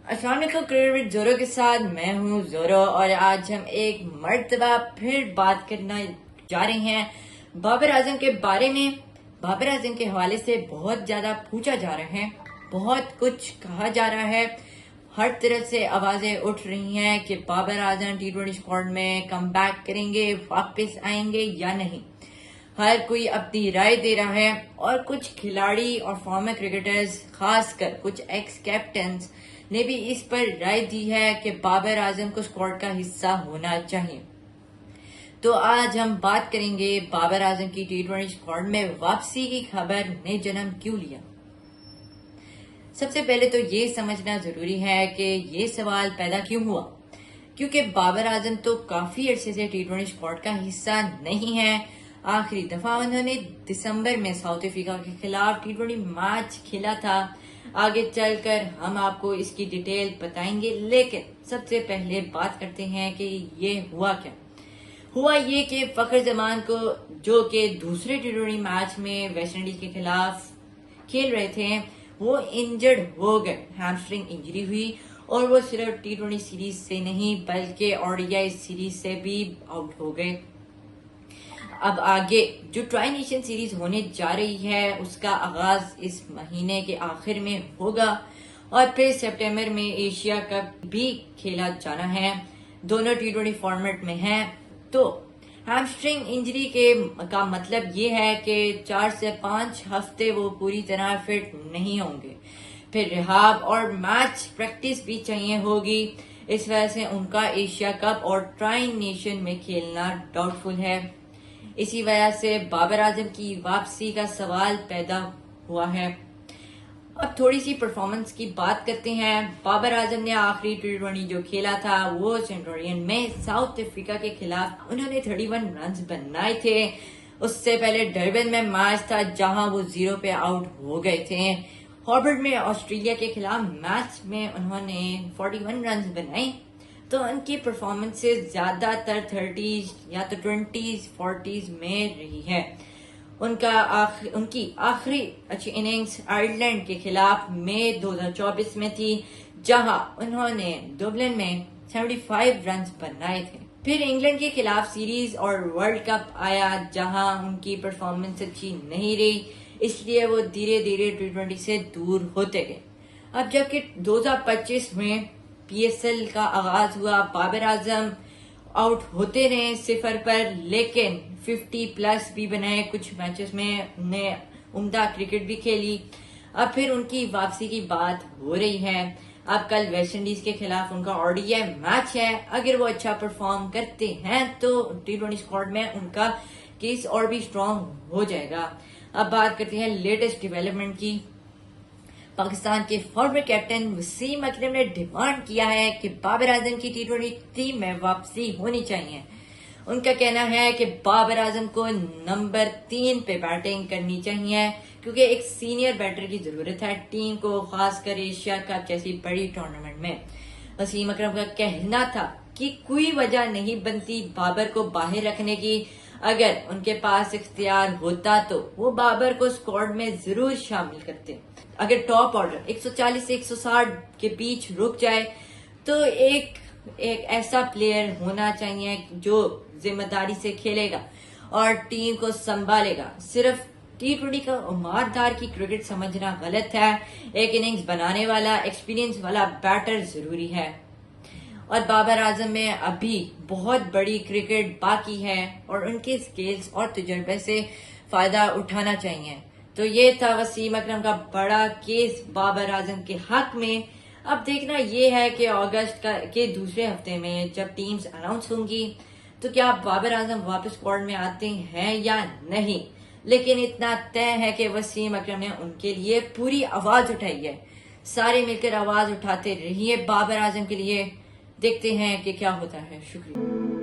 السلام علیکم، career with زورو کے ساتھ میں ہوں زورو، اور آج ہم ایک مرتبہ پھر بات کرنا جا رہے ہیں بابر اعظم کے بارے میں۔ بابر اعظم کے حوالے سے بہت زیادہ پوچھا جا رہا ہے، بہت کچھ کہا جا رہا ہے، ہر طرف سے آوازیں اٹھ رہی ہیں کہ بابر اعظم ٹی20 اسکواڈ میں کم بیک کریں گے، واپس آئیں گے یا نہیں۔ ہر کوئی اپنی رائے دے رہا ہے، اور کچھ کھلاڑی اور فارمر کرکٹرز، خاص کر کچھ ایکس کیپٹنز نے بھی اس پر رائے دی ہے کہ بابر اعظم کو اسکواڈ کا حصہ ہونا چاہیے۔ تو آج ہم بات کریں گے بابر اعظم کی ٹی20 اسکواڈ میں واپسی کی خبر نے جنم کیوں لیا۔ سب سے پہلے تو یہ سمجھنا ضروری ہے کہ یہ سوال پیدا کیوں ہوا، کیونکہ بابر اعظم تو کافی عرصے سے ٹی20 اسکواڈ کا حصہ نہیں ہے۔ آخری دفعہ انہوں نے دسمبر میں ساؤتھ افریقہ کے خلاف ٹی20 میچ کھیلا تھا۔ آگے چل کر ہم آپ کو اس کی ڈیٹیل بتائیں گے، لیکن سب سے پہلے بات کرتے ہیں کہ یہ ہوا کیا۔ ہوا یہ کہ فخر زمان کو، جو کہ دوسرے ٹی20 میچ میں ویسٹ انڈیز کے خلاف کھیل رہے تھے، وہ انجرڈ ہو گئے، ہیمسٹرنگ انجری ہوئی، اور وہ صرف ٹی20 سیریز سے نہیں بلکہ ODI سیریز سے بھی آؤٹ ہو گئے۔ اب آگے جو ٹرائی نیشن سیریز ہونے جا رہی ہے اس کا آغاز اس مہینے کے آخر میں ہوگا، اور پھر سپٹمبر میں ایشیا کپ بھی کھیلا جانا ہے۔ دونوں ٹی20 فارمیٹ میں ہیں۔ تو ہیمسٹرنگ انجری کا مطلب یہ ہے کہ 4 سے 5 ہفتے وہ پوری طرح فٹ نہیں ہوں گے، پھر ریہاب اور میچ پریکٹس بھی چاہیے ہوگی۔ اس وجہ سے ان کا ایشیا کپ اور ٹرائی نیشن میں کھیلنا ڈاؤٹ فل ہے۔ اسی وجہ سے بابر اعظم کی واپسی کا سوال پیدا ہوا ہے۔ اب تھوڑی سی پرفارمنس کی بات کرتے ہیں۔ بابر اعظم نے آخری ٹی20 جو کھیلا تھا وہ سینٹورین میں ساؤتھ افریقہ کے خلاف انہوں نے 31 رنز بنائے تھے۔ اس سے پہلے ڈربن میں میچ تھا جہاں وہ 0 پہ آؤٹ ہو گئے تھے۔ ہاربرڈ میں آسٹریلیا کے خلاف میچ میں انہوں نے 41 رنز بنائے۔ تو ان کی پرفارمنسز زیادہ تر 30s یا تو 20s 40s میں رہی ہے۔ ان کی آخری اچھی اننگز آئرلینڈ کے خلاف مئی 2024 میں تھی، جہاں انہوں نے ڈبلن میں 75 رنز بنائے تھے۔ پھر انگلینڈ کے خلاف سیریز اور ورلڈ کپ آیا جہاں ان کی پرفارمنس اچھی نہیں رہی، اس لیے وہ دھیرے دھیرے ٹی20 سے دور ہوتے گئے۔ اب جبکہ 2025 میں PSL کا آغاز ہوا، بابر اعظم آؤٹ ہوتے رہے 0 پر، لیکن 50+ بھی بنائے، کچھ میچز میں انہوں نے عمدہ کرکٹ بھی کھیلی۔ اب پھر ان کی واپسی کی بات ہو رہی ہے۔ اب کل ویسٹ انڈیز کے خلاف ان کا ODI میچ ہے۔ اگر وہ اچھا پرفارم کرتے ہیں تو ٹی20 اسکواڈ میں ان کا کیس اور بھی اسٹرانگ ہو جائے گا۔ اب بات کرتے ہیں لیٹسٹ ڈیولپمنٹ کی۔ پاکستان کے فارمر کیپٹن وسیم اکرم نے ڈیمانڈ کیا ہے کہ بابر اعظم کی ٹی20 ٹیم میں واپسی ہونی چاہیے۔ ان کا کہنا ہے کہ بابر اعظم کو نمبر 3 پہ بیٹنگ کرنی چاہیے، کیونکہ ایک سینئر بیٹر کی ضرورت ہے ٹیم کو، خاص کر ایشیا کپ جیسی بڑی ٹورنامنٹ میں۔ وسیم اکرم کا کہنا تھا کہ کوئی وجہ نہیں بنتی بابر کو باہر رکھنے کی۔ اگر ان کے پاس اختیار ہوتا تو وہ بابر کو اسکواڈ میں ضرور شامل کرتے۔ اگر ٹاپ آرڈر 140 سے 160 کے بیچ رک جائے تو ایک ایسا پلیئر ہونا چاہیے جو ذمہ داری سے کھیلے گا اور ٹیم کو سنبھالے گا۔ صرف ٹی20 کا عماددار کی کرکٹ سمجھنا غلط ہے۔ ایک اننگز بنانے والا، ایکسپیرینس والا بیٹر ضروری ہے، اور بابر اعظم میں ابھی بہت بڑی کرکٹ باقی ہے اور ان کے سکلز اور تجربے سے فائدہ اٹھانا چاہیے۔ تو یہ تھا وسیم اکرم کا بڑا کیس بابر اعظم کے حق میں۔ اب دیکھنا یہ ہے کہ اگست کے دوسرے ہفتے میں جب ٹیمز اناؤنس ہوں گی تو کیا بابر اعظم واپس اسکواڈ میں آتے ہیں یا نہیں، لیکن اتنا طے ہے کہ وسیم اکرم نے ان کے لیے پوری آواز اٹھائی ہے۔ سارے مل کر آواز اٹھاتے رہیے بابر اعظم کے لیے۔ دیکھتے ہیں کہ کیا ہوتا ہے۔ شکریہ۔